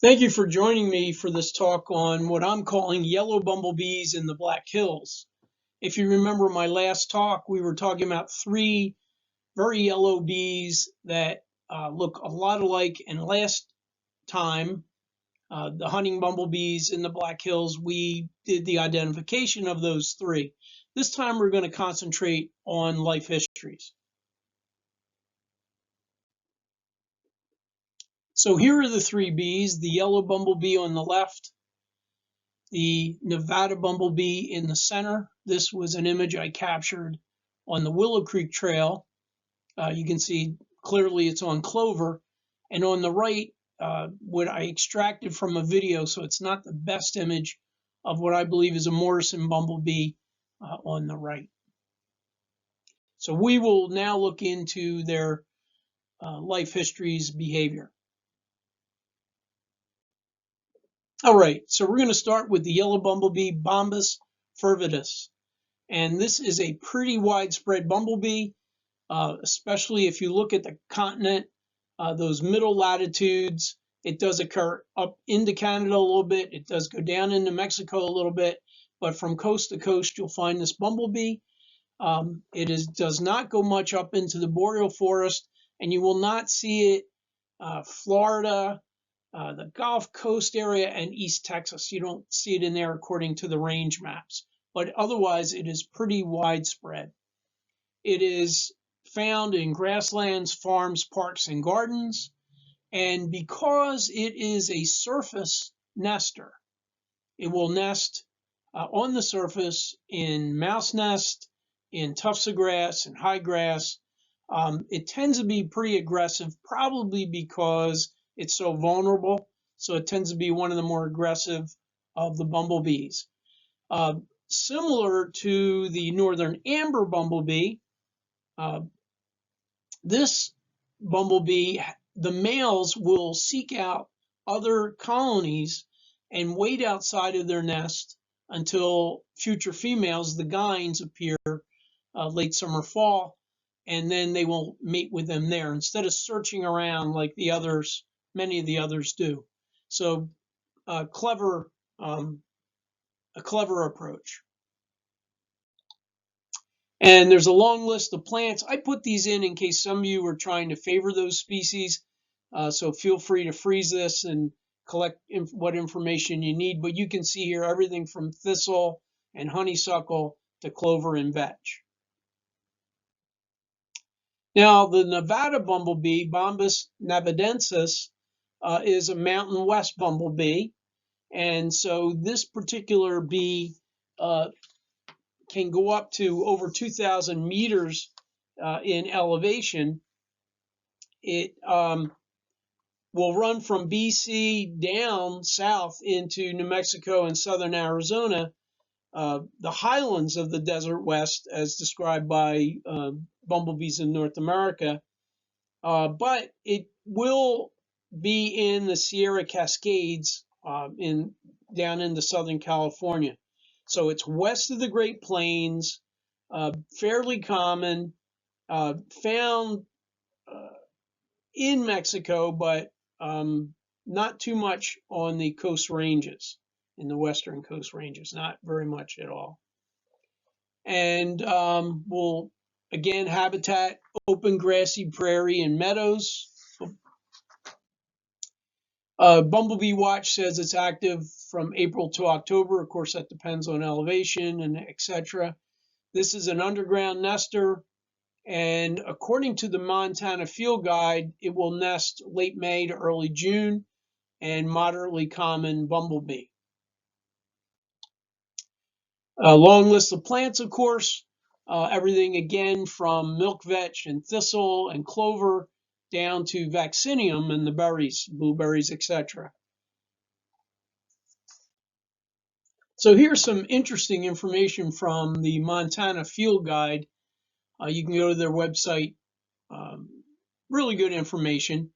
Thank you for joining me for this talk on what I'm calling yellow bumblebees in the Black Hills. If you remember my last talk, we were talking about three very yellow bees that look a lot alike. And last time, the hunting bumblebees in the Black Hills, we did the identification of those three. This time we're going to concentrate on life histories. So here are the three bees, the yellow bumblebee on the left, the Nevada Bumblebee in the center. This was an image I captured on the Willow Creek Trail. You can see clearly it's on clover. And on the right, what I extracted from a video, so it's not the best image of what I believe is a Morrison bumblebee on the right. So we will now look into their life histories, behavior. All right, so we're going to start with the yellow bumblebee, Bombus fervidus. And this is a pretty widespread bumblebee, especially if you look at the continent, those middle latitudes. It does occur up into Canada a little bit. It does go down into Mexico a little bit. But from coast to coast, you'll find this bumblebee. Does not go much up into the boreal forest, and you will not see it Florida, the Gulf Coast area, and East Texas. You don't see it in there according to the range maps, but otherwise it is pretty widespread. It is found in grasslands, farms, parks, and gardens, and because it is a surface nester, it will nest on the surface in mouse nest, in tufts of grass, and high grass. It tends to be pretty aggressive, probably because it's so vulnerable. So it tends to be one of the more aggressive of the bumblebees. Similar to the northern amber bumblebee, this bumblebee, the males will seek out other colonies and wait outside of their nest until future females, the guyans, appear late summer, fall, and then they will mate with them there instead of searching around like many of the others do. So a clever approach. And there's a long list of plants. I put these in case some of you are trying to favor those species. So feel free to freeze this and collect what information you need. But you can see here everything from thistle and honeysuckle to clover and vetch. Now, the Nevada bumblebee, Bombus nevadensis, is a Mountain West bumblebee. And so this particular bee can go up to over 2,000 meters in elevation. It will run from BC down south into New Mexico and southern Arizona, the highlands of the desert west, as described by bumblebees in North America. But it will be in the Sierra Cascades down into Southern California. So it's west of the Great Plains, fairly common, found in Mexico, but not too much on the coast ranges, in the western coast ranges, not very much at all. And we'll, again, habitat, open grassy prairie and meadows. Bumblebee Watch says it's active from April to October. Of course, that depends on elevation and etc. This is an underground nester, and according to the Montana Field Guide, it will nest late May to early June, and moderately common bumblebee. A long list of plants, of course, everything again from milk vetch and thistle and clover down to vaccinium and the berries, blueberries, etc. So here's some interesting information from the Montana Field Guide. You can go to their website. Really good information.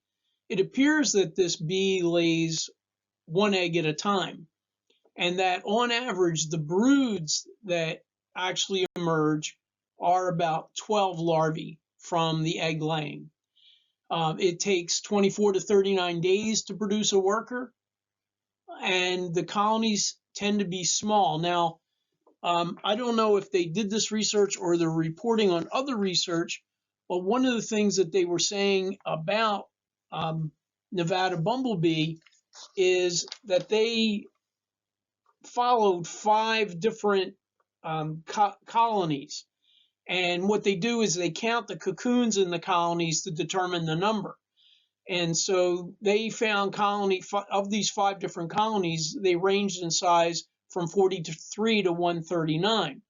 It appears that this bee lays one egg at a time, and that on average, the broods that actually emerge are about 12 larvae from the egg laying. It takes 24 to 39 days to produce a worker, and the colonies tend to be small. Now, I don't know if they did this research or they're reporting on other research, but one of the things that they were saying about Nevada Bumblebee is that they followed 5 different colonies. And what they do is they count the cocoons in the colonies to determine the number. And so they found of these 5 different colonies, they ranged in size from 43 to 139.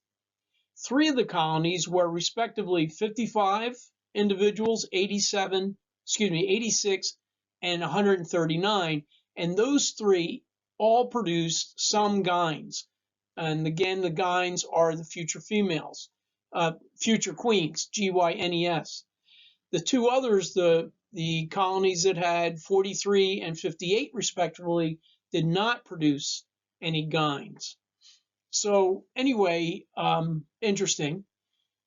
3 of the colonies were respectively 55 individuals, 86, and 139. And those 3 all produced some gynes. And again, the gynes are the future females, future queens, GYNES. The 2 others, the colonies that had 43 and 58 respectively, did not produce any gynes. So anyway, interesting.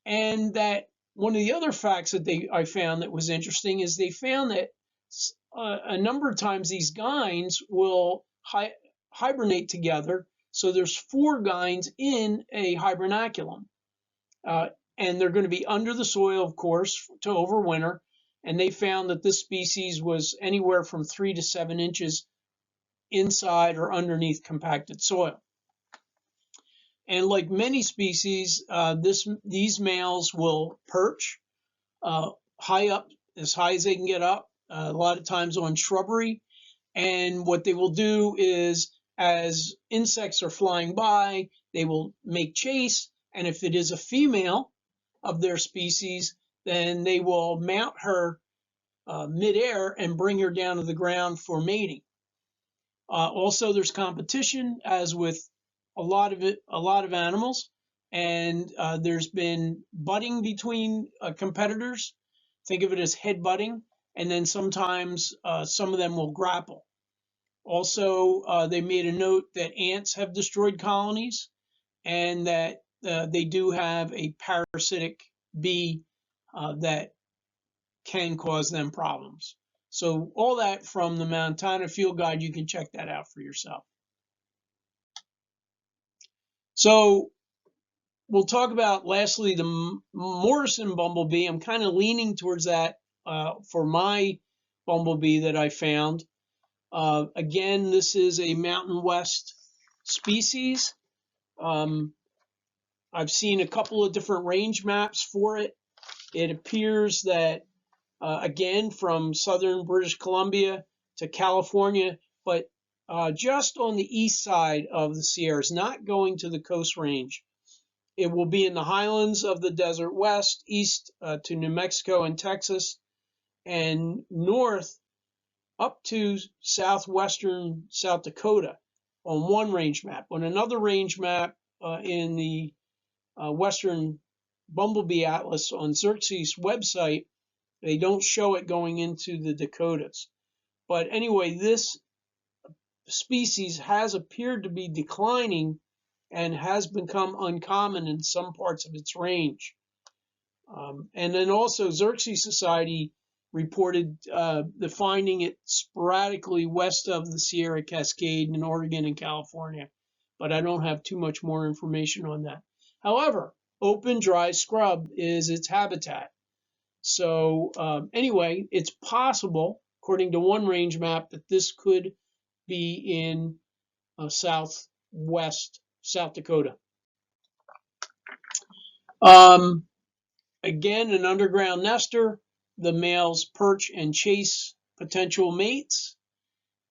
And that one of the other facts that I found that was interesting is they found that a number of times these gynes will hibernate together. So there's 4 gynes in a hibernaculum. And they're going to be under the soil, of course, to overwinter. And they found that this species was anywhere from 3 to 7 inches inside or underneath compacted soil. And like many species, these males will perch high up, as high as they can get up, a lot of times on shrubbery. And what they will do is, as insects are flying by, they will make chase. And if it is a female of their species, then they will mount her midair and bring her down to the ground for mating. Also, there's competition, as with a lot of animals, and there's been butting between competitors. Think of it as head butting, and then sometimes some of them will grapple. Also, they made a note that ants have destroyed colonies, and that they do have a parasitic bee that can cause them problems. So all that from the Montana Field Guide, you can check that out for yourself. So we'll talk about, lastly, the Morrison bumblebee. I'm kind of leaning towards that for my bumblebee that I found. Again, this is a Mountain West species. I've seen a couple of different range maps for it. It appears that, again, from southern British Columbia to California, but just on the east side of the Sierras, not going to the Coast Range. It will be in the highlands of the Desert West, east to New Mexico and Texas, and north up to southwestern South Dakota on one range map. On another range map in the Western Bumblebee Atlas on Xerces' website, they don't show it going into the Dakotas. But anyway, this species has appeared to be declining and has become uncommon in some parts of its range. And then also Xerces Society reported the finding it sporadically west of the Sierra Cascade in Oregon and California, but I don't have too much more information on that. However, open dry scrub is its habitat. So anyway, it's possible, according to one range map, that this could be in southwest South Dakota. Again, an underground nester. The males perch and chase potential mates.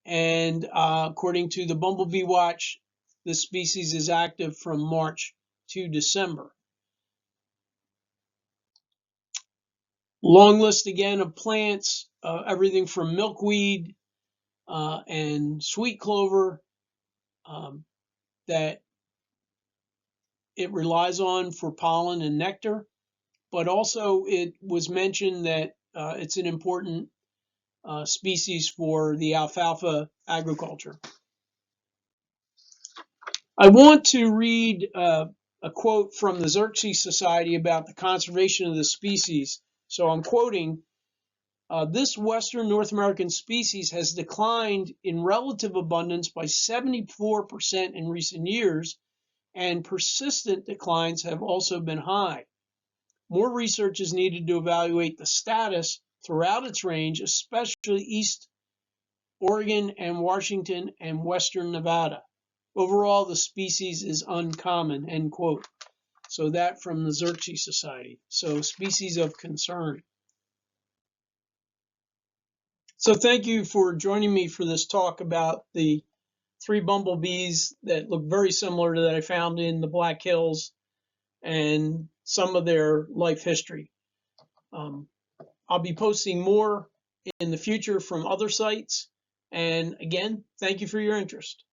And according to the Bumblebee Watch, this species is active from March to December. Long list again of plants, everything from milkweed and sweet clover that it relies on for pollen and nectar. But also it was mentioned that it's an important species for the alfalfa agriculture. I want to read a quote from the Xerces Society about the conservation of the species. So I'm quoting, This western North American species has declined in relative abundance by 74% in recent years, and persistent declines have also been high. More research is needed to evaluate the status throughout its range, especially East Oregon and Washington and western Nevada. Overall, the species is uncommon, end quote. So that from the Xerces Society. So species of concern. So thank you for joining me for this talk about the 3 bumblebees that look very similar to that I found in the Black Hills and some of their life history. I'll be posting more in the future from other sites. And again, thank you for your interest.